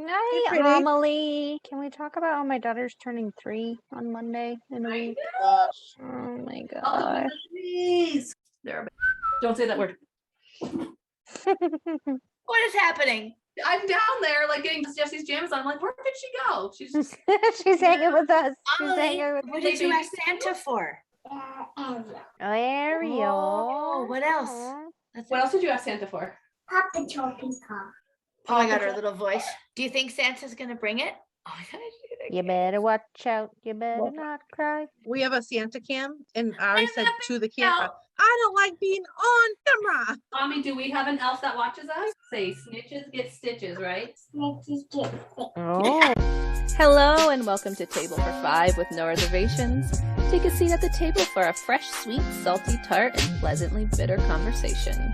Hi, pretty. Amelie. Can we talk about how my daughter's turning 3 on Monday in a week? Gosh. Oh my Oh, gosh. please. Don't say that word. What is happening? I'm down there, like getting Jesse's jammies on. I'm like, where did she go? She's just She's hanging with us. She's Amelie, hanging with what did you ask Santa for? Ariel. Oh, what else? Aw. What else did you ask Santa for? Papa Chopping car. Oh my God, her little voice. Do you think Santa's gonna bring it? Oh my God, You better watch out. You better not cry. We have a Santa cam, and Ari said not to the being camera, out. I don't like being on camera. Mommy, do we have an elf that watches us? Say, snitches get stitches, right? Snitches get fit. Oh. Hello and welcome to Table for Five with no reservations. Take a seat at the table for a fresh, sweet, salty, tart, and pleasantly bitter conversation.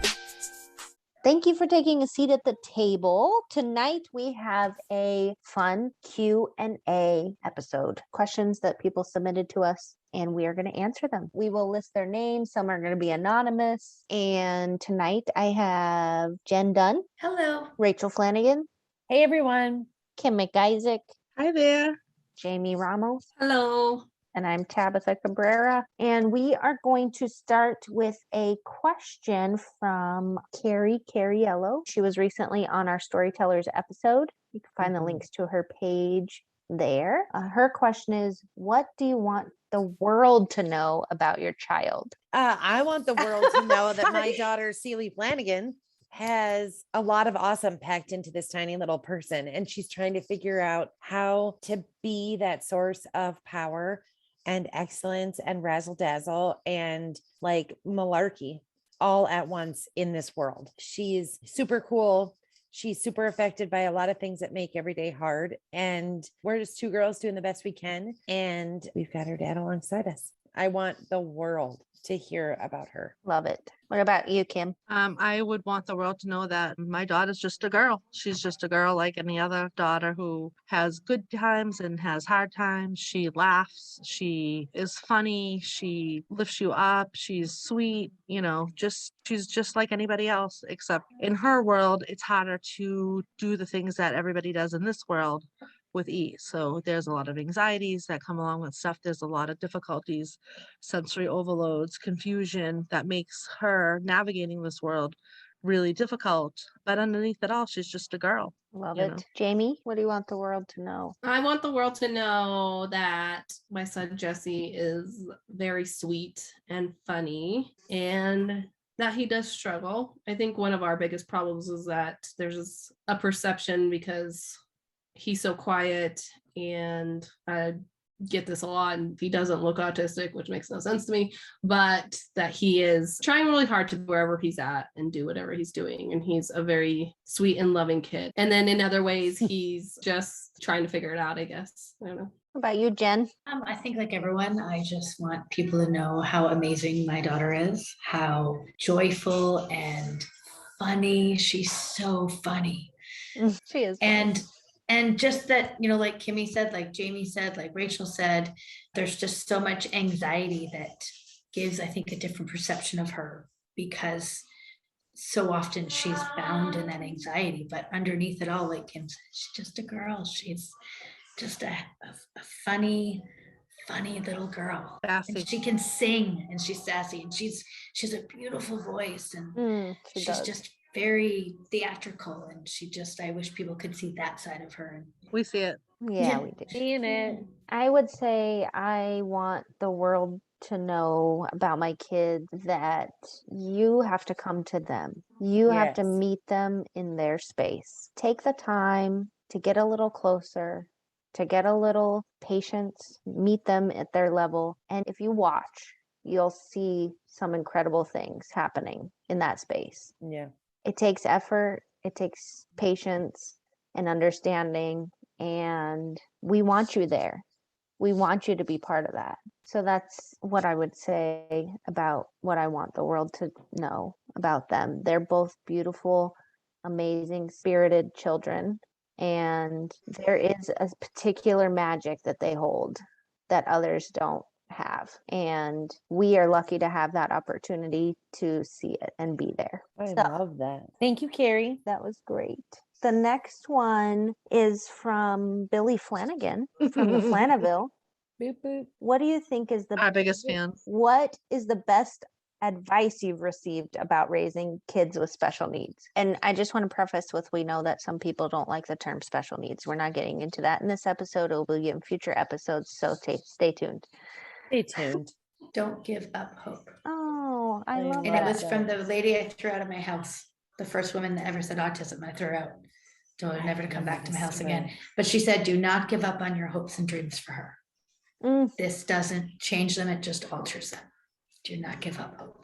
Thank you for taking a seat at the table. Tonight we have a fun Q&A episode. Questions that people submitted to us and we are going to answer them. We will list their names. Some are going to be anonymous. And tonight I have Jen Dunn, Hello. Rachel Flanagan, Hey everyone. Kim McIsaac, Hi there. Jamie Ramos, Hello. and I'm Tabitha Cabrera. And we are going to start with a question from Carrie Cariello. She was recently on our Storytellers episode. You can find the links to her page there. Her question is, what do you want the world to know about your child? I want the world to know that my daughter, Celie Flanagan, has a lot of awesome packed into this tiny little person. And she's trying to figure out how to be that source of power and excellence and razzle dazzle and like malarkey all at once in this world. She's super cool. She's super affected by a lot of things that make every day hard. And we're just two girls doing the best we can. And we've got her dad alongside us. I want the world to hear about her. Love it. What about you, Kim? I would want the world to know that my daughter's just a girl. She's just a girl like any other daughter who has good times and has hard times. She laughs. She is funny. She lifts you up. She's sweet. She's just like anybody else, except in her world, it's harder to do the things that everybody does in this world with ease. So there's a lot of anxieties that come along with stuff. There's a lot of difficulties, sensory overloads, confusion that makes her navigating this world really difficult. But underneath it all, she's just a girl. Love You it. know. Jamie, what do you want the world to know? I want the world to know that my son Jesse is very sweet and funny and that he does struggle. I think one of our biggest problems is that there's a perception because he's so quiet, and I get this a lot, and he doesn't look autistic, which makes no sense to me, but that he is trying really hard to wherever he's at and do whatever he's doing. And he's a very sweet and loving kid. And then in other ways, he's just trying to figure it out, I guess. I don't know. What about you, Jen? I think like everyone, I just want people to know how amazing my daughter is, how joyful and funny. She's so funny. She is. Funny. And just that, like Kimmy said, like Jamie said, like Rachel said, there's just so much anxiety that gives, I think, a different perception of her, because so often she's bound in that anxiety. But underneath it all, like Kim said, she's just a girl. She's just a funny little girl. Sassy. And she can sing, and she's sassy, and she's a beautiful voice, and she's just very theatrical, and I wish people could see that side of her. We see it. Yeah, we do. Seeing it. I would say I want the world to know about my kids that you have to come to them. You have to Yes. meet them in their space. Take the time to get a little closer, to get a little patience, meet them at their level. And if you watch, you'll see some incredible things happening in that space. Yeah. It takes effort, it takes patience and understanding, and we want you there. We want you to be part of that. So that's what I would say about what I want the world to know about them. They're both beautiful, amazing, spirited children, and there is a particular magic that they hold that others don't have, and we are lucky to have that opportunity to see it and be there. I So love that. Thank you, Carrie. that was great. The next one is from Billy Flanagan from the Flanaville. Boop, boop. What do you think is Our biggest fan. what is the best advice you've received about raising kids with special needs? And I just want to preface with, we know that some people don't like the term special needs. We're not getting into that in this episode. It will be in future episodes, so stay tuned. Stay tuned. Don't give up hope. Oh, I I love And it that. was from the lady I threw out of my house, the first woman that ever said autism. I threw her out. Told her never to come back to my house again. But she said, do not give up on your hopes and dreams for her. Mm, This doesn't change them, it just alters them. Do not give up hope.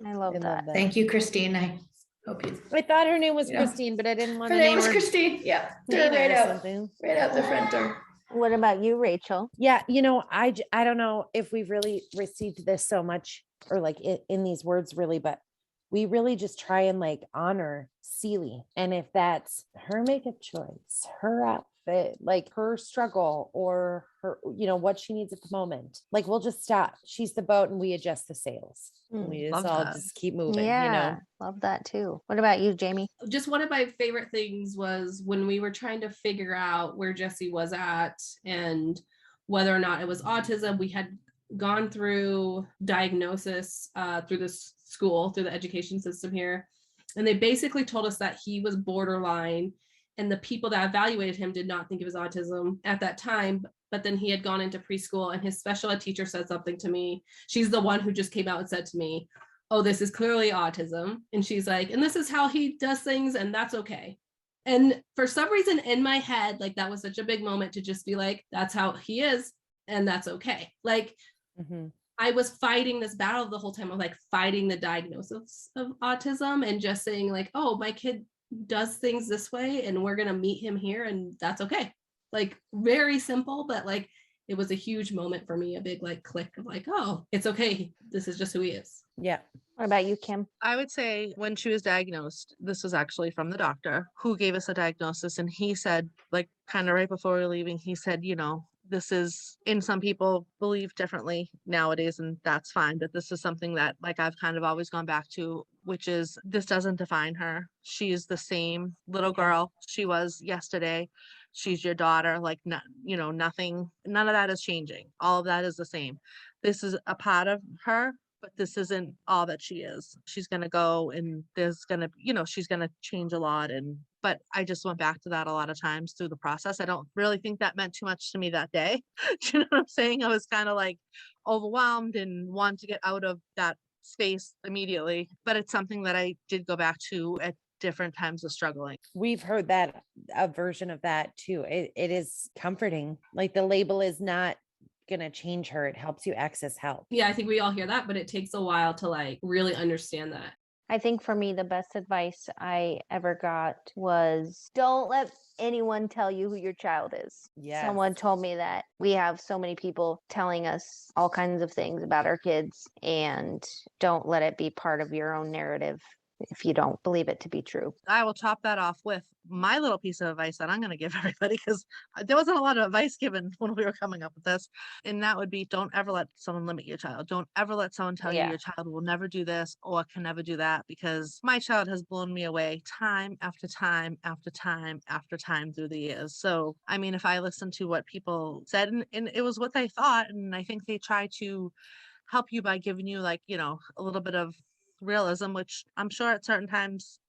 I love that. Thank you, Christine. I hope you. I thought her name was Yeah. Christine, but I didn't want Her to name name was her Christine. Yeah. Threw Nina her right or out, something. right out the front door. What about you, Rachel? Yeah, I don't know if we've really received this so much or like in these words really, but we really just try and like honor Celie. And if that's her makeup choice, her outfit, like her struggle or her, what she needs at the moment, like we'll just stop. She's the boat and we adjust the sails. And we just love all that. just keep moving, Yeah, love that too. What about you, Jamie? Just one of my favorite things was when we were trying to figure out where Jessie was at and whether or not it was autism. We had gone through diagnosis through this school, through the education system here. And they basically told us that he was borderline, and the people that evaluated him did not think it was autism at that time. But then he had gone into preschool and his special ed teacher said something to me. She's the one who just came out and said to me, oh, this is clearly autism. And she's like, and this is how he does things, and that's okay. And for some reason in my head, like that was such a big moment to just be like, that's how he is, and that's okay. Like, I was fighting this battle the whole time of like fighting the diagnosis of autism and just saying like, oh, my kid does things this way and we're going to meet him here and that's okay. Like very simple, but like it was a huge moment for me, a big like click of like, oh, it's okay. This is just who he is. Yeah. What about you, Kim? I would say when she was diagnosed, this was actually from the doctor who gave us a diagnosis. And he said, like, kind of right before we were leaving, he said, this is, and some people believe differently nowadays, and that's fine. But this is something that, like, I've kind of always gone back to, which is this doesn't define her. She is the same little girl she was yesterday. She's your daughter. Like, nothing, none of that is changing. All of that is the same. This is a part of her, but this isn't all that she is. She's going to go and there's going to, she's going to change a lot. But I just went back to that a lot of times through the process. I don't really think that meant too much to me that day. Do you know what I'm saying? I was kind of like overwhelmed and wanted to get out of that space immediately. But it's something that I did go back to at different times of struggling. We've heard that, a version of that too. It is comforting. Like the label is not going to change her. It helps you access help. Yeah, I think we all hear that, but it takes a while to like really understand that. I think for me, the best advice I ever got was don't let anyone tell you who your child is. Yes. Someone told me that we have so many people telling us all kinds of things about our kids, and don't let it be part of your own narrative if you don't believe it to be true. I will top that off with my little piece of advice that I'm going to give everybody, because there wasn't a lot of advice given when we were coming up with this. And that would be, don't ever let someone limit your child. Don't ever let someone tell you your child will never do this or can never do that, because my child has blown me away time after time after time after time through the years. So, I mean, if I listened to what people said and it was what they thought, and I think they try to help you by giving you like, a little bit of realism, which I'm sure at certain times,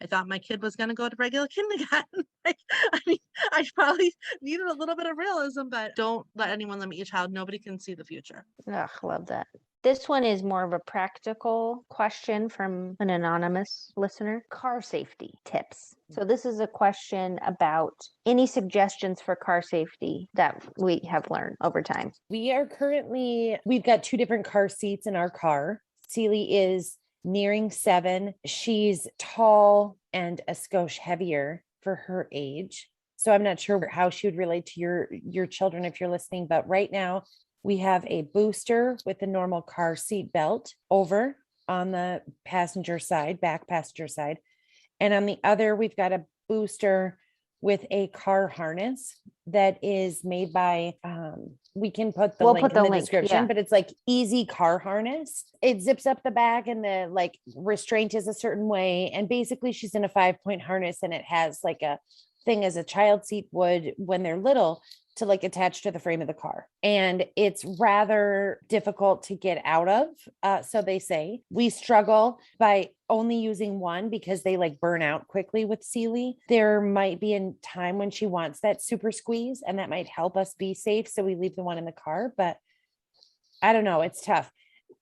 I thought my kid was going to go to regular kindergarten. I probably needed a little bit of realism, but don't let anyone limit your child. Nobody can see the future. Ugh, love that. This one is more of a practical question from an anonymous listener. Car safety tips. So this is a question about any suggestions for car safety that we have learned over time. We've got 2 different car seats in our car. Celie is nearing 7. She's tall and a skosh heavier for her age. So I'm not sure how she would relate to your children if you're listening, but right now we have a booster with a normal car seat belt over on the passenger side, back passenger side. And on the other, we've got a booster with a car harness that is made by, we can put the We'll link put in the the link, description, yeah. but it's like easy car harness. It zips up the back and the like restraint is a certain way. And basically she's in a 5-point harness and it has like a thing as a child seat would when they're little to like attach to the frame of the car. And it's rather difficult to get out of. So they say we struggle by only using one because they like burn out quickly with Sealy. There might be a time when she wants that super squeeze and that might help us be safe. So we leave the one in the car, but I don't know. It's tough.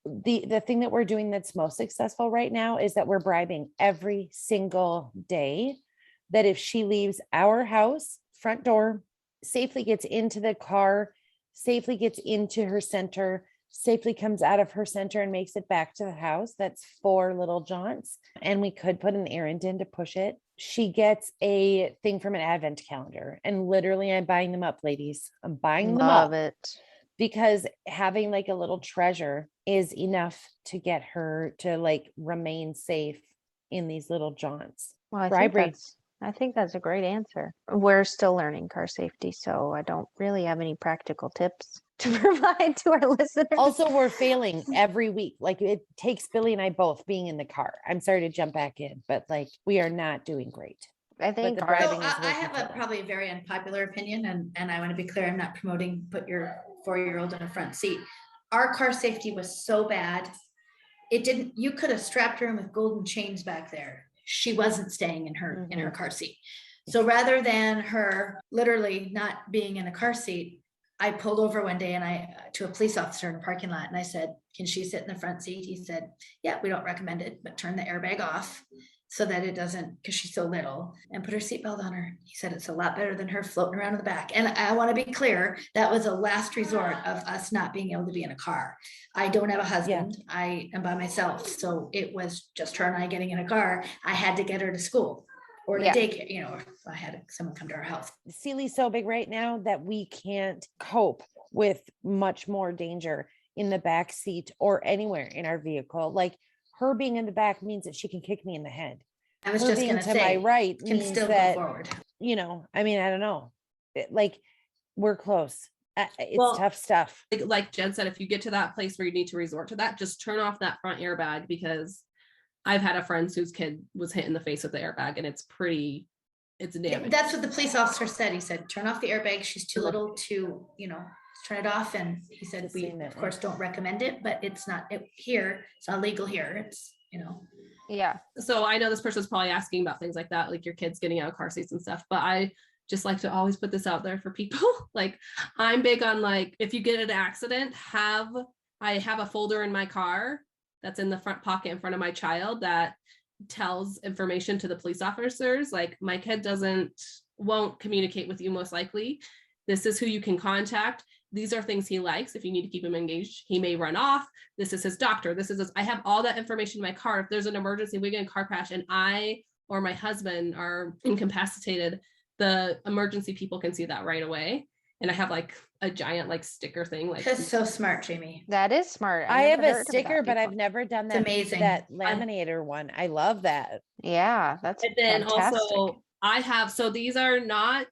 The thing that we're doing that's most successful right now is that we're bribing every single day that if she leaves our house front door, safely gets into the car, safely gets into her center, safely comes out of her center and makes it back to the house. That's 4 little jaunts. And we could put an errand in to push it. She gets a thing from an advent calendar. And literally I'm buying them up, ladies. I'm buying them Love up it. because having like a little treasure is enough to get her to like remain safe in these little jaunts. Well, Bribery. I think that's a great answer. We're still learning car safety, so I don't really have any practical tips to provide to our listeners. Also, we're failing every week. Like it takes Billy and I both being in the car. I'm sorry to jump back in, but like we are not doing great. I think the our- bribing So is I working have for a them. probably a very unpopular opinion, and I want to be clear, I'm not promoting put your 4-year-old in a front seat. Our car safety was so bad. You could have strapped her in with golden chains back there. She wasn't staying in her car seat. So rather than her literally not being in a car seat, I pulled over one day and to a police officer in a parking lot and I said, can she sit in the front seat? He said, yeah, we don't recommend it, but turn the airbag off so that it doesn't, because she's so little, and put her seatbelt on her. He said, it's a lot better than her floating around in the back. And I want to be clear, that was a last resort of us not being able to be in a car. I don't have a husband. I am by myself. So it was just her and I getting in a car. I had to get her to school or to Yeah. daycare, or if I had someone come to our house. Sealy's so big right now that we can't cope with much more danger in the back seat or anywhere in our vehicle. Like her being in the back means that she can kick me in the head. I was Her just being going to to my say, right can means still that, go forward. I mean, I don't know. Like we're close. It's Well, tough stuff. Like Jen said, if you get to that place where you need to resort to that, just turn off that front airbag, because I've had a friend whose kid was hit in the face with the airbag and it's damaged. That's what the police officer said. He said, turn off the airbag. She's too little to, turn it off. And he said, we Seen that, of course don't recommend it, but it's not here. It's not legal here. It's, yeah. So I know this person's probably asking about things like that, like your kids getting out of car seats and stuff, but I just like to always put this out there for people. Like I'm big on like, if you get in an accident, I have a folder in my car that's in the front pocket in front of my child that tells information to the police officers. Like my kid won't communicate with you most likely. This is who you can contact. These are things he likes. If you need to keep him engaged, he may run off. This is his doctor. I have all that information in my car. If there's an emergency, we get in a car crash and I or my husband are incapacitated, the emergency people can see that right away. And I have like a giant like sticker thing. Like that's so smart, Jamie. That is smart. I have never a heard of that sticker, but I've before. never done It's that. amazing. That laminator one. I love that. Yeah, that's and then fantastic. also so these are not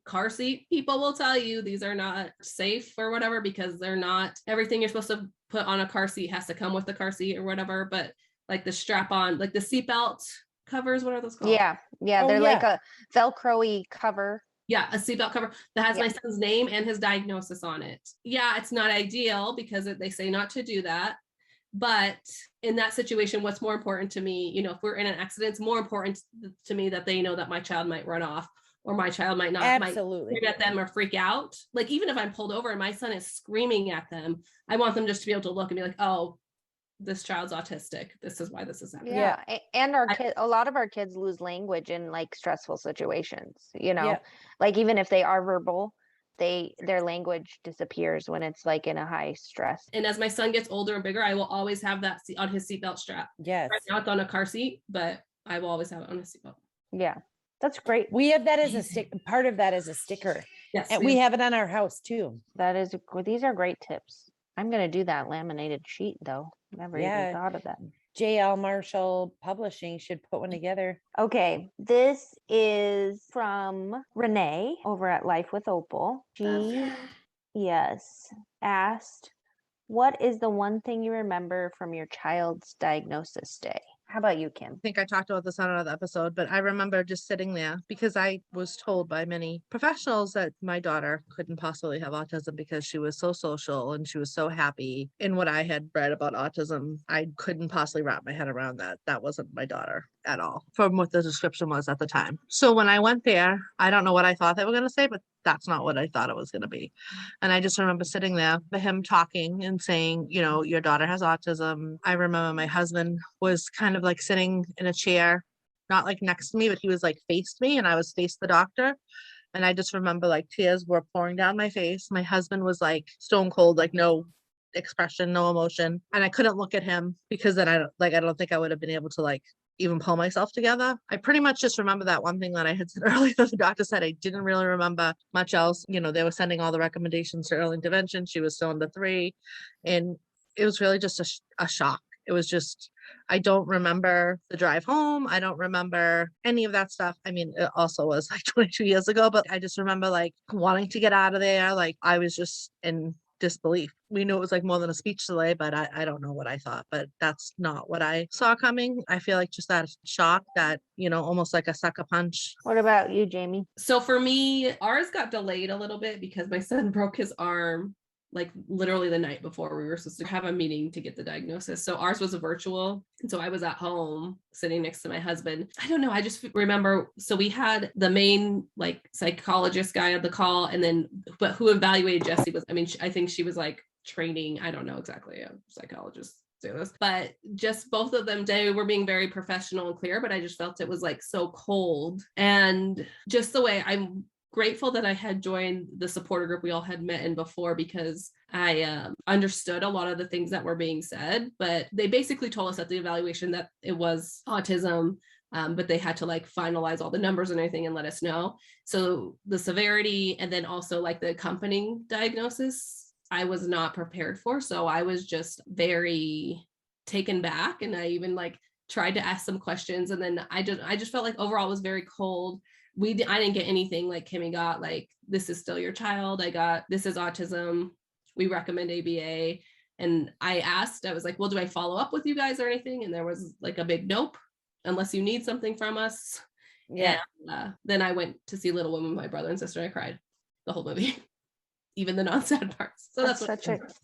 car seat people will tell you these are not safe or whatever, because they're not everything you're supposed to put on a car seat has to come with the car seat or whatever. But like the strap on, like the seatbelt covers, what are those called? Yeah, Oh, they're like yeah. a Velcro-y cover. Yeah, a seatbelt cover that has Yeah. my son's name and his diagnosis on it. Yeah, it's not ideal because they say not to do that. But in that situation, what's more important to me, if we're in an accident, it's more important to me that they know that my child might run off or my child might not, Absolutely. might scream at them or freak out. Like even if I'm pulled over and my son is screaming at them, I want them just to be able to look and be like, oh, this child's autistic. This is why this is happening. Yeah, and a lot of our kids lose language in like stressful situations. Yeah. Like even if they are verbal, their language disappears when it's like in a high stress. And as my son gets older and bigger, I will always have that on his seatbelt strap. Yes. Right now it's on a car seat, but I will always have it on a seatbelt. Yeah, that's great. We have that as a Amazing. part of that as a sticker. Yes. And we have it on our house too. These are great tips. I'm gonna do that laminated sheet though. Never Yeah. even thought of that. JL Marshall Publishing should put one together. Okay, this is from Renee over at Life with Opal. She, yes, asked, what is the one thing you remember from your child's diagnosis day? How about you, Kim? I think I talked about this on another episode, but I remember just sitting there because I was told by many professionals that my daughter couldn't possibly have autism because she was so social and she was so happy. In what I had read about autism, I couldn't possibly wrap my head around that. That wasn't my daughter at all, from what the description was at the time. So when I went there, I don't know what I thought they were going to say, but that's not what I thought it was going to be. And I just remember sitting there, him talking and saying, you know, your daughter has autism. I remember my husband was kind of like sitting in a chair, not like next to me, but he was like faced me and I was faced the doctor. And I just remember like tears were pouring down my face. My husband was like stone cold, like no expression, no emotion. And I couldn't look at him because then I don't think I would have been able to like even pull myself together. I pretty much just remember that one thing that I had said earlier that the doctor said. I didn't really remember much else. You know, they were sending all the recommendations to early intervention. She was still under 3. And it was really just a shock. It was just, I don't remember the drive home. I don't remember any of that stuff. I mean, it also was like 22 years ago, but I just remember like wanting to get out of there. Like I was just in disbelief. We knew it was like more than a speech delay, but I don't know what I thought, but that's not what I saw coming. I feel like just that shock, that, you know, almost like a sucker punch. What about you, Jamie? So for me, ours got delayed a little bit because my son broke his arm like literally the night before we were supposed to have a meeting to get the diagnosis. So ours was a virtual. And so I was at home sitting next to my husband. I don't know. I just remember, so we had the main like psychologist guy on the call, and then, but who evaluated Jessie was, I mean, I think she was like training. I don't know exactly, a psychologist say this, but just both of them, they were being very professional and clear, but I just felt it was like so cold. And just the way I'm grateful that I had joined the supporter group we all had met in before, because I understood a lot of the things that were being said, but they basically told us at the evaluation that it was autism, but they had to like finalize all the numbers and everything and let us know. So the severity and then also like the accompanying diagnosis, I was not prepared for. So I was just very taken back, and I even like tried to ask some questions, and then I just felt like overall it was very cold. I didn't get anything like Kimmy got, like, this is still your child. I got, this is autism. We recommend ABA. And I asked, I was like, well, do I follow up with you guys or anything? And there was like a big nope, unless you need something from us. Yeah. And, then I went to see Little Women with my brother and sister. I cried the whole movie, even the non-sad parts. So that's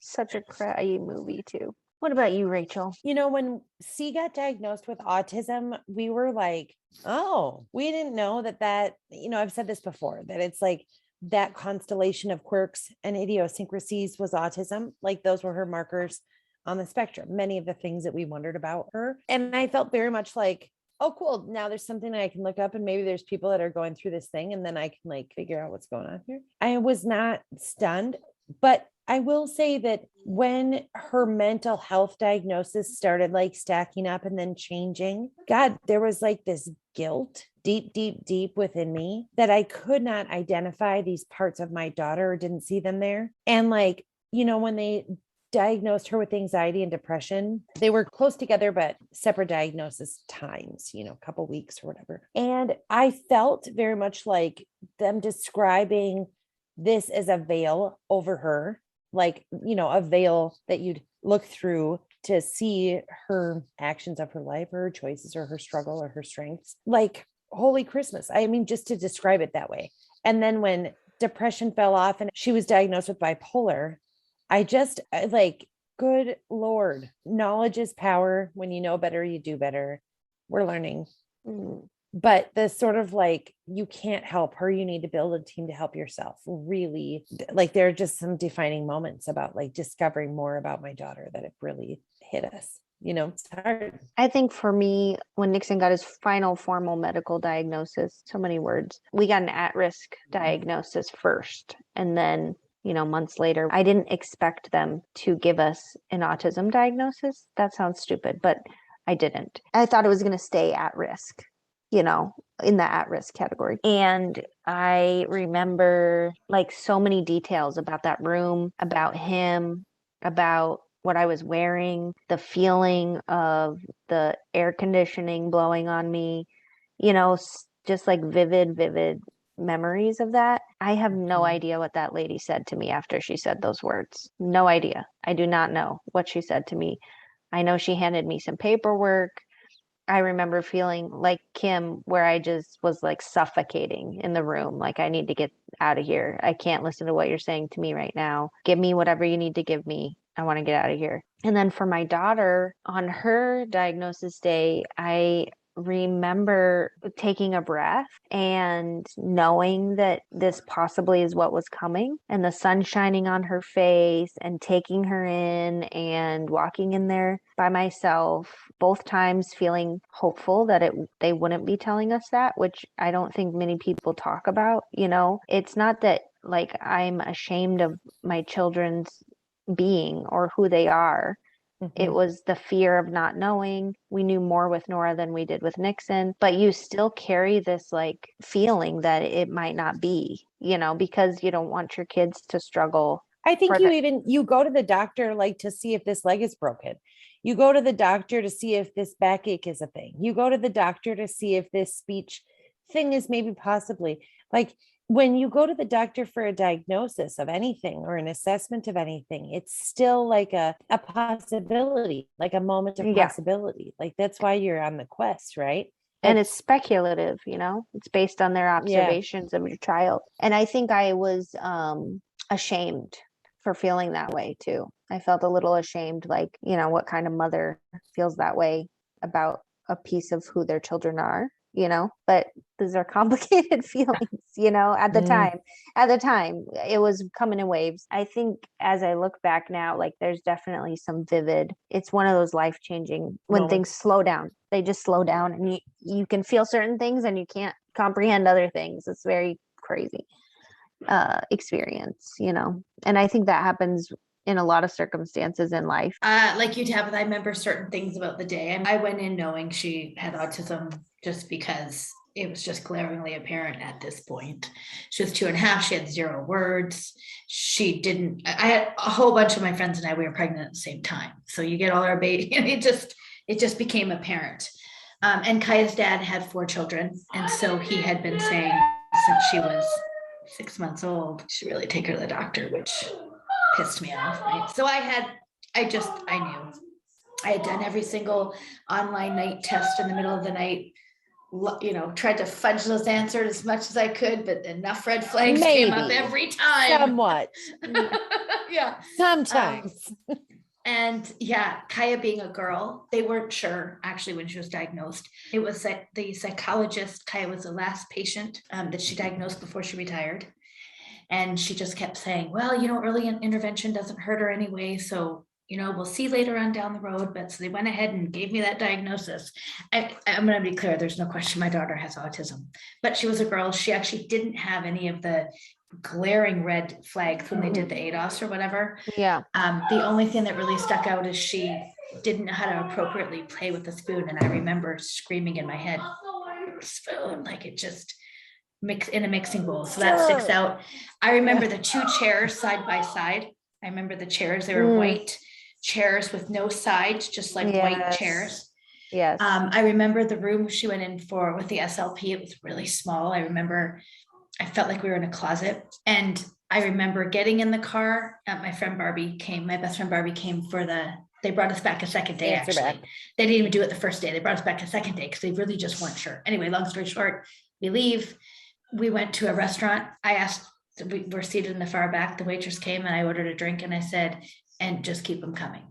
such a cry movie too. What about you, Rachel? You know, when C got diagnosed with autism, we were like, oh, we didn't know that, you know, I've said this before, that it's like that constellation of quirks and idiosyncrasies was autism. Like those were her markers on the spectrum, many of the things that we wondered about her. And I felt very much like, oh, cool. Now there's something I can look up, and maybe there's people that are going through this thing, and then I can like figure out what's going on here. I was not stunned, but I will say that when her mental health diagnosis started like stacking up and then changing, God, there was like this guilt deep, deep, deep within me that I could not identify these parts of my daughter or didn't see them there. And like, you know, when they diagnosed her with anxiety and depression, they were close together, but separate diagnosis times, you know, a couple weeks or whatever. And I felt very much like them describing this as a veil over her, like, you know, a veil that you'd look through to see her actions of her life, or her choices, or her struggle, or her strengths, like Holy Christmas. I mean, just to describe it that way. And then when depression fell off and she was diagnosed with bipolar, I just like, good Lord, knowledge is power. When you know better, you do better. We're learning. But the sort of like, you can't help her, you need to build a team to help yourself. Really, like there are just some defining moments about like discovering more about my daughter that it really hit us. You know, it's hard. I think for me, when Nixon got his final formal medical diagnosis, so many words, we got an at-risk diagnosis first. And then, you know, months later, I didn't expect them to give us an autism diagnosis. That sounds stupid, but I didn't. I thought it was going to stay at risk, you know, in the at-risk category. And I remember like so many details about that room, about him, about what I was wearing, the feeling of the air conditioning blowing on me, just like vivid memories of that. I have no idea what that lady said to me after she said those words. No idea. I do not know what she said to me. I know she handed me some paperwork. I remember feeling like Kim, where I just was like suffocating in the room. Like, I need to get out of here. I can't listen to what you're saying to me right now. Give me whatever you need to give me. I want to get out of here. And then for my daughter, on her diagnosis day, I remember taking a breath and knowing that this possibly is what was coming, and the sun shining on her face, and taking her in and walking in there by myself, both times feeling hopeful that they wouldn't be telling us that, which I don't think many people talk about. It's not that like I'm ashamed of my children's being or who they are. It was the fear of not knowing. We knew more with Nora than we did with Nixon, but you still carry this like feeling that it might not be, because you don't want your kids to struggle. I think you go to the doctor like to see if this leg is broken. You go to the doctor to see if this backache is a thing. You go to the doctor to see if this speech thing is maybe possibly like, when you go to the doctor for a diagnosis of anything or an assessment of anything, it's still like a possibility, like a moment of possibility. Like, that's why you're on the quest, right? And it's speculative, it's based on their observations of your child. And I think I was ashamed for feeling that way too. I felt a little ashamed, like, what kind of mother feels that way about a piece of who their children are, but these are complicated feelings, at the time it was coming in waves. I think as I look back now, like there's definitely some it's one of those life-changing when things slow down. They just slow down, and you can feel certain things and you can't comprehend other things. It's very crazy experience, and I think that happens in a lot of circumstances in life. Like you, Tabitha, I remember certain things about the day. I went in knowing she had autism just because it was just glaringly apparent at this point. She was 2.5. She had 0 words. I had a whole bunch of my friends and we were pregnant at the same time. So you get all our baby, and it just became apparent. And Kaya's dad had 4 children. And so he had been saying since she was 6 months old, she should really take her to the doctor, which pissed me off, right? So I knew I had done every single online night test in the middle of the night, tried to fudge those answers as much as I could, but enough red flags came up every time. Somewhat. Yeah. Sometimes. And Kaya being a girl, they weren't sure actually when she was diagnosed. It was that the psychologist, Kaya was the last patient that she diagnosed before she retired. And she just kept saying, well, early intervention doesn't hurt her anyway. So, we'll see later on down the road. But so they went ahead and gave me that diagnosis. I'm going to be clear. There's no question my daughter has autism, but she was a girl. She actually didn't have any of the glaring red flags when they did the ADOS or whatever. Yeah. The only thing that really stuck out is she didn't know how to appropriately play with the spoon. And I remember screaming in my head, spoon, like it just mix in a mixing bowl. So that sticks out. I remember the 2 chairs side by side. I remember the chairs, they were white chairs with no sides, just like white chairs. Yes. I remember the room she went in for with the SLP. It was really small. I remember I felt like we were in a closet. And I remember getting in the car. My best friend Barbie came they brought us back a second day, actually. They didn't even do it the first day. They brought us back a second day because they really just weren't sure. Anyway, long story short, we leave. We went to a restaurant. We were seated in the far back. The waitress came and I ordered a drink and I said, and just keep them coming.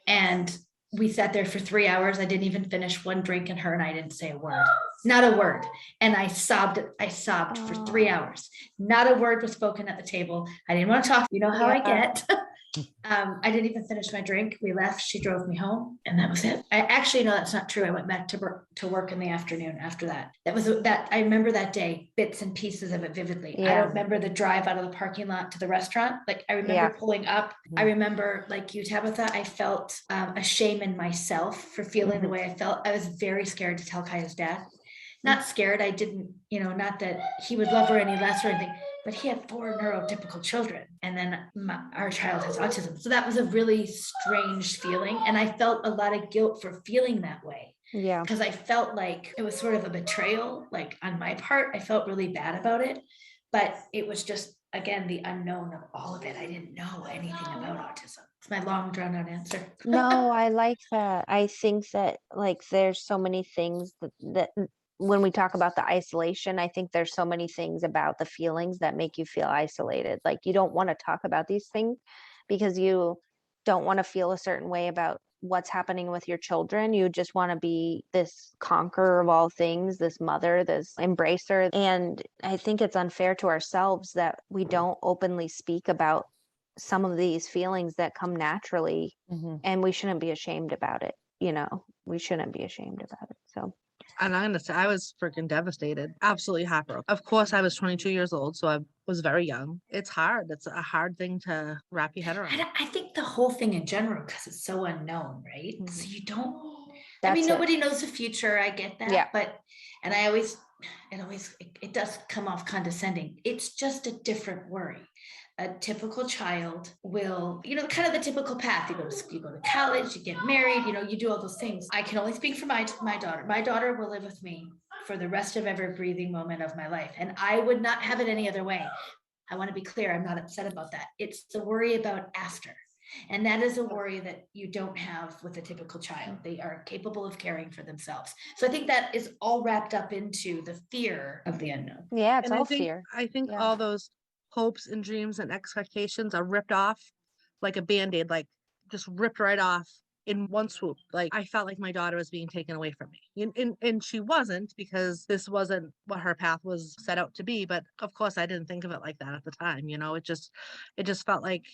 And we sat there for 3 hours. I didn't even finish one drink, and her and I didn't say a word, not a word. And I sobbed for 3 hours. Not a word was spoken at the table. I didn't want to talk. You know how I get. I didn't even finish my drink. We left. She drove me home, and that was it. I actually know that's not true. I went back to work in the afternoon after that. I remember that day, bits and pieces of it vividly. I don't remember the drive out of the parking lot to the restaurant. Like I remember pulling up. I remember, like you, Tabitha, I felt a shame in myself for feeling the way I felt. I was very scared to tell Kaya's dad. not scared. I didn't, not that he would love her any less or anything, but he had 4 neurotypical children. And then our child has autism. So that was a really strange feeling. And I felt a lot of guilt for feeling that way. Yeah. Because I felt like it was sort of a betrayal, like on my part. I felt really bad about it. But it was just, again, the unknown of all of it. I didn't know anything about autism. It's my long drawn out answer. No, I like that. I think that like there's so many things that when we talk about the isolation, I think there's so many things about the feelings that make you feel isolated. Like you don't want to talk about these things because you don't want to feel a certain way about what's happening with your children. You just want to be this conqueror of all things, this mother, this embracer. And I think it's unfair to ourselves that we don't openly speak about some of these feelings that come naturally, and we shouldn't be ashamed about it. We shouldn't be ashamed about it. So, and I'm gonna say I was freaking devastated, absolutely heartbroken. Of course, I was 22 years old, so I was very young. It's hard. It's a hard thing to wrap your head around. I think the whole thing in general, because it's so unknown, right? Mhm. So you don't. That's it. Nobody knows the future. I get that. Yeah. But, and it does come off condescending. It's just a different worry. A typical child will, kind of the typical path. You go to college, you get married, you do all those things. I can only speak for my daughter. My daughter will live with me for the rest of every breathing moment of my life. And I would not have it any other way. I want to be clear. I'm not upset about that. It's the worry about after. And that is a worry that you don't have with a typical child. They are capable of caring for themselves. So I think that is all wrapped up into the fear of the unknown. Yeah, it's And all fear. I think Yeah. all those hopes and dreams and expectations are ripped off like a band-aid, like just ripped right off in one swoop. Like I felt like my daughter was being taken away from me, and she wasn't, because this wasn't what her path was set out to be. But of course I didn't think of it like that at the time. It just felt like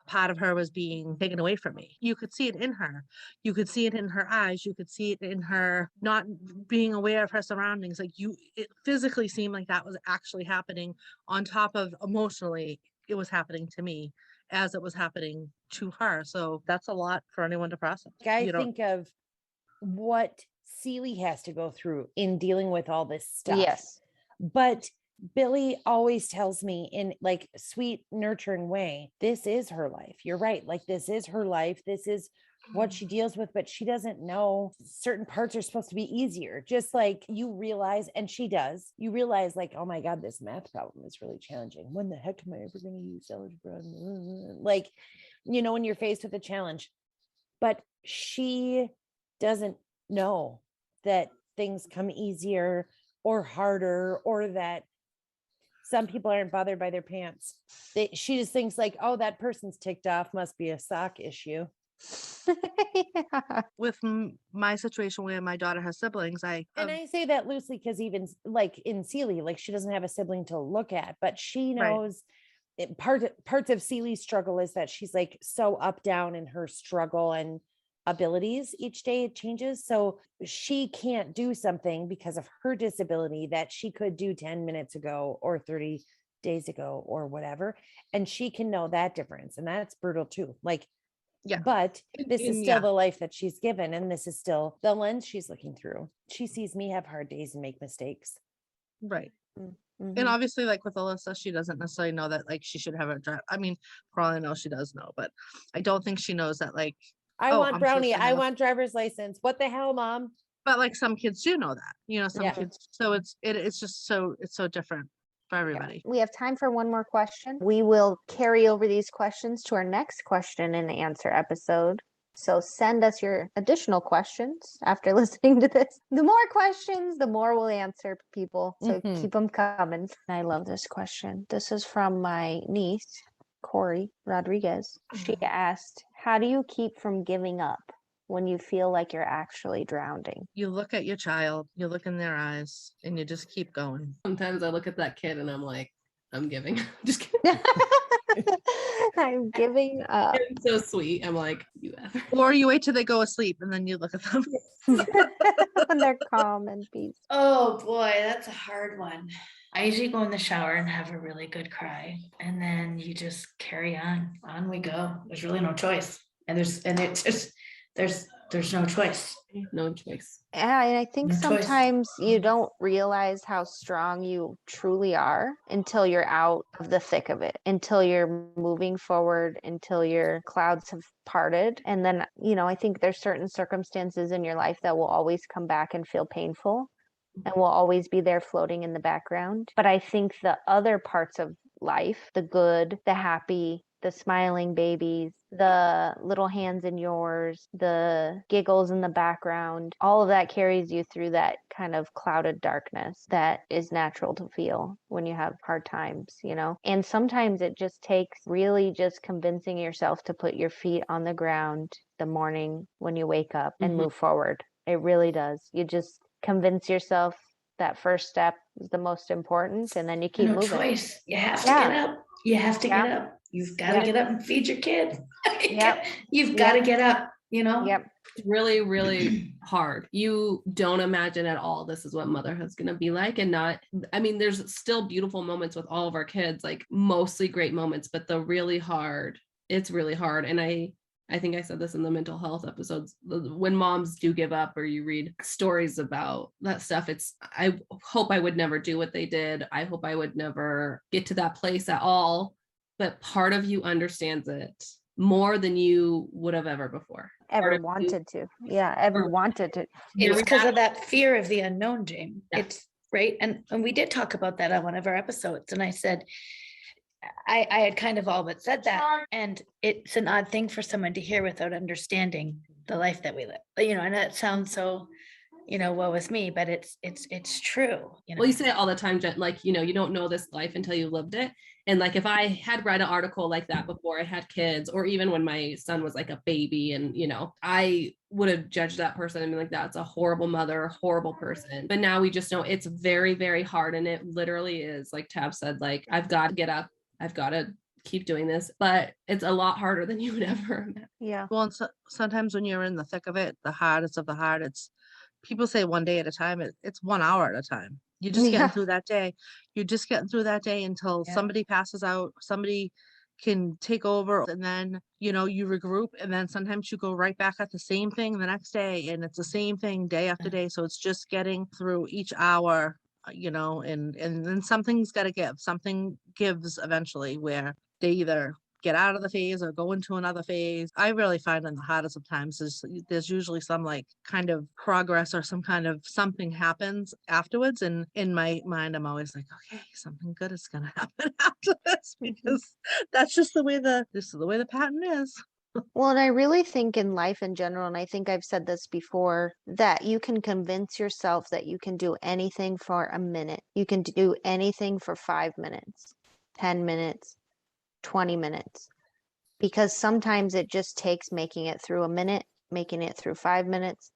part of her was being taken away from me. You could see it in her. You could see it in her eyes. You could see it in her not being aware of her surroundings. Like it physically seemed like that was actually happening, on top of emotionally it was happening to me as it was happening to her. So that's a lot for anyone to process. I think of what Celie has to go through in dealing with all this stuff. Yes. But Billy always tells me in like sweet, nurturing way, this is her life. You're right. Like this is her life. This is what she deals with, but she doesn't know certain parts are supposed to be easier. Just like you realize, and she does, you realize like, oh my God, this math problem is really challenging. When the heck am I ever going to use algebra? Like, when you're faced with a challenge, but she doesn't know that things come easier or harder, or that some people aren't bothered by their pants. She just thinks like, oh, that person's ticked off, must be a sock issue. Yeah. With my situation where my daughter has siblings, And I say that loosely because even like in Celie, like she doesn't have a sibling to look at, but she knows parts of Celie's struggle is that she's like so up down in her struggle and abilities. Each day it changes. So she can't do something because of her disability that she could do 10 minutes ago or 30 days ago or whatever. And she can know that difference. And that's brutal too. Like, Yeah. But this is still Yeah. the life that she's given. And this is still the lens she's looking through. She sees me have hard days and make mistakes. Right. Mhm. And obviously, like with Alyssa, she doesn't necessarily know that like she should have a drive. I mean, probably know she does know, but I don't think she knows that like, I Oh, want I'm brownie. supposed to I have- want driver's license. What the hell, mom? but like some kids do know that, some Yeah. kids. So it's just it's so different for everybody. We have time for one more question. We will carry over these questions to our next question and answer episode. So send us your additional questions after listening to this. The more questions, the more we'll answer, people. So Mhm. keep them coming. I love this question. This is from my niece, Corey Rodriguez. She asked, how do you keep from giving up when you feel like you're actually drowning? You look at your child, you look in their eyes, and you just keep going. Sometimes I look at that kid and I'm like, I'm giving. Just kidding. I'm giving up. It's so sweet. I'm like, you ever. Or you wait till they go asleep and then you look at them. When they're calm and peaceful. Oh boy, that's a hard one. I usually go in the shower and have a really good cry, and then you just carry on. On we go. There's really no choice. And there's there's no choice. No choice. Yeah, and I think No choice. sometimes you don't realize how strong you truly are until you're out of the thick of it, until you're moving forward, until your clouds have parted. And then, I think there's certain circumstances in your life that will always come back and feel painful and will always be there floating in the background. But I think the other parts of life, the good, the happy, the smiling babies, the little hands in yours, the giggles in the background, all of that carries you through that kind of clouded darkness that is natural to feel when you have hard times, And sometimes it just takes really just convincing yourself to put your feet on the ground the morning when you wake up and move forward. It really does. You just convince yourself that first step is the most important, and then you keep No moving. choice. You have to Yeah. get up. You have to Yeah. get up. You've got to get up and feed your kid. Yep. You've got to get up, Yep. It's really, really hard. You don't imagine at all this is what motherhood's going to be like. And there's still beautiful moments with all of our kids, like mostly great moments, but it's really hard. And I think I said this in the mental health episodes, when moms do give up or you read stories about that stuff, I hope I would never do what they did. I hope I would never get to that place at all. But part of you understands it more than you would have ever before. Ever wanted to. Yeah, ever wanted to. It's because of that fear of the unknown, James. Yeah. It's right. And we did talk about that on one of our episodes. And I said, I had kind of all but said that. And it's an odd thing for someone to hear without understanding the life that we live. And that sounds so, woe is me, but it's true. Well, you say it all the time, Jen, like, you don't know this life until you lived it. And like, if I had read an article like that before I had kids, or even when my son was like a baby and, I would have judged that person and been like, that's a horrible mother, horrible person. But now we just know it's very, very hard. And it literally is, like Tab said, like, I've got to get up. I've got to keep doing this, but it's a lot harder than you would ever imagine. Yeah. Well, and sometimes when you're in the thick of it, the hardest of the hard, people say one day at a time. It's 1 hour at a time. You're just getting through that day. You're just getting through that day until somebody passes out, somebody can take over, and then, you regroup. And then sometimes you go right back at the same thing the next day, and it's the same thing day after day. So it's just getting through each hour, and then something's got to give. Something gives eventually, where they either get out of the phase or go into another phase. I really find in the hardest of times there's usually some like kind of progress or some kind of something happens afterwards. And in my mind, I'm always like, okay, something good is going to happen after this, because that's just the way the pattern is. Well, and I really think in life in general, and I think I've said this before, that you can convince yourself that you can do anything for a minute. You can do anything for 5 minutes, 10 minutes, 20 minutes, because sometimes it just takes making it through a minute, making it through 5 minutes,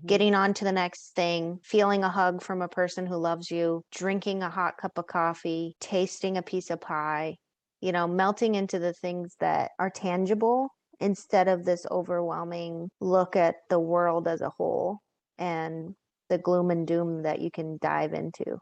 getting on to the next thing, feeling a hug from a person who loves you, drinking a hot cup of coffee, tasting a piece of pie, melting into the things that are tangible instead of this overwhelming look at the world as a whole and the gloom and doom that you can dive into,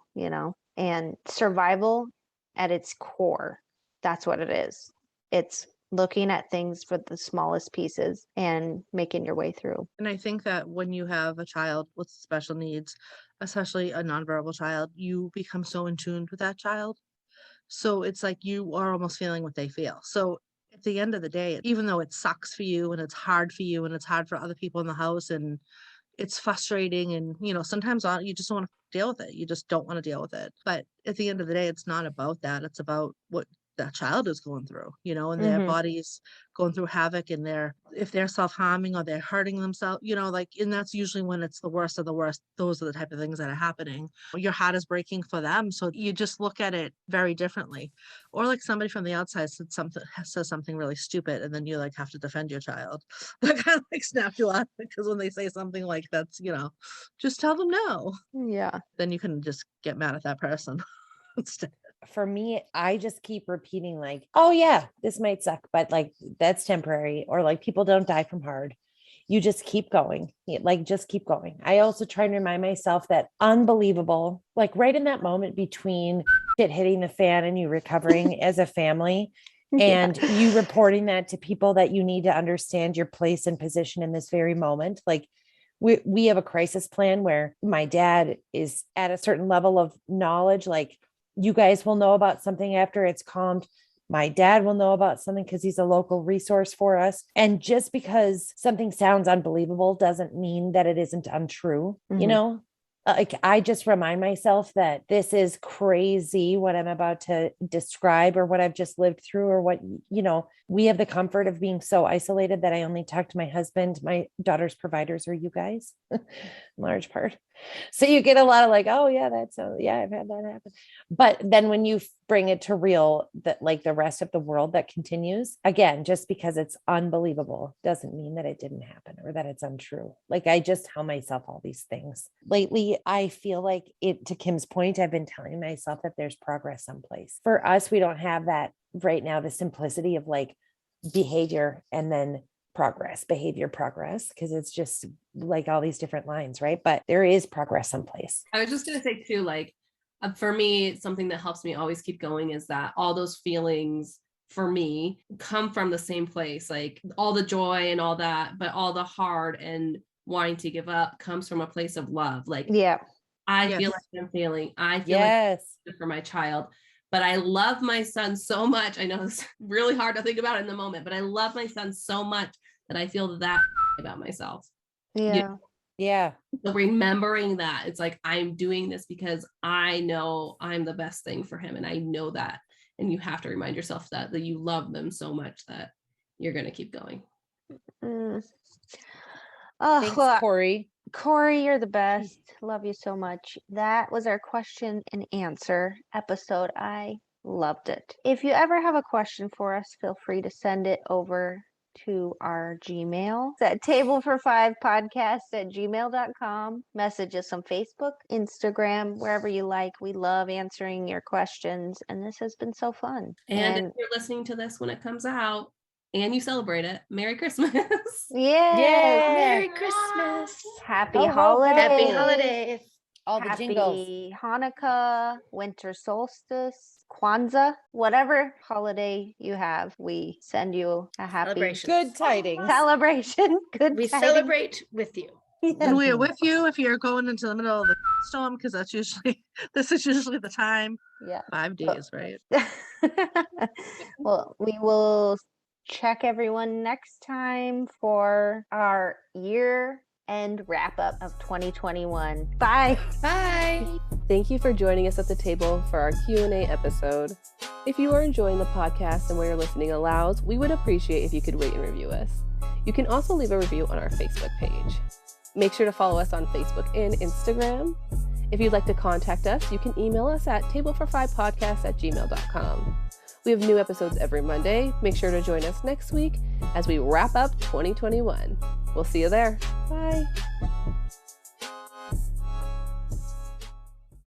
and survival at its core. That's what it is. It's looking at things for the smallest pieces and making your way through. And I think that when you have a child with special needs, especially a nonverbal child, you become so in tune with that child. So it's like you are almost feeling what they feel. So at the end of the day, even though it sucks for you and it's hard for you and it's hard for other people in the house and it's frustrating, and sometimes you just don't want to deal with it. You just don't want to deal with it. But at the end of the day, it's not about that. It's about what that child is going through, and their bodies going through havoc, and if they're self-harming or they're hurting themselves, and that's usually when it's the worst of the worst. Those are the type of things that are happening. Your heart is breaking for them. So you just look at it very differently. Or like somebody from the outside says something really stupid, and then you like have to defend your child. That kind of like snaps you out, because when they say something like that's, just tell them no. Yeah. Then you can just get mad at that person instead. For me, I just keep repeating like, oh yeah, this might suck, but like that's temporary. Or like people don't die from hard. You just keep going. Just keep going. I also try and remind myself that unbelievable, like right in that moment between shit hitting the fan and you recovering as a family, and you reporting that to people that you need to understand your place and position in this very moment. Like we have a crisis plan where my dad is at a certain level of knowledge. Like you guys will know about something after it's calmed. My dad will know about something because he's a local resource for us. And just because something sounds unbelievable doesn't mean that it isn't untrue. You Mhm. know, like I just remind myself that this is crazy what I'm about to describe or what I've just lived through or what, you know, we have the comfort of being so isolated that I only talk to my husband. My daughter's providers are you guys, in large part. So you get a lot of like, oh yeah, yeah, I've had that happen. But then when you bring it to real, that like the rest of the world that continues, again, just because it's unbelievable doesn't mean that it didn't happen or that it's untrue. Like I just tell myself all these things. Lately, I feel like to Kim's point, I've been telling myself that there's progress someplace. For us, we don't have that right now, the simplicity of like behavior and then behavior progress, because it's just like all these different lines, right? But there is progress someplace. I was just going to say too, like for me, something that helps me always keep going is that all those feelings for me come from the same place, like all the joy and all that, but all the hard and wanting to give up comes from a place of love. Like, Yeah. I Yes. feel like I'm failing. I feel Yes. like for my child, but I love my son so much. I know it's really hard to think about in the moment, but I love my son so much that I feel that about myself. Yeah. Yeah. So remembering that it's like, I'm doing this because I know I'm the best thing for him. And I know that, and you have to remind yourself that you love them so much that you're going to keep going. Mm. Oh, Thanks, well, Corey. Corey, you're the best. Love you so much. That was our question and answer episode. I loved it. If you ever have a question for us, feel free to send it over to our Gmail. It's at tablefor5podcast@gmail.com. Message us on Facebook, Instagram, wherever you like. We love answering your questions, and this has been so fun. And if you're listening to this when it comes out and you celebrate it, Merry Christmas. yeah, Merry Christmas. happy Ho, ho, ho. holidays. Happy holidays. All the jingles. Happy Hanukkah, winter solstice, Kwanzaa, whatever holiday you have, we send you a happy Celebration. Good tidings. celebration. Good We tidings. celebrate with you. And we are with you if you're going into the middle of the storm, because this is usually the time. Yeah. 5 days, right? Well, we will check everyone next time for our year end wrap up of 2021. Bye. Bye. Thank you for joining us at the table for our Q&A episode. If you are enjoying the podcast and where you're listening allows, we would appreciate if you could rate and review us. You can also leave a review on our Facebook page. Make sure to follow us on Facebook and Instagram. If you'd like to contact us, you can email us at tablefor5podcast@gmail.com. We have new episodes every Monday. Make sure to join us next week as we wrap up 2021. We'll see you there. Bye.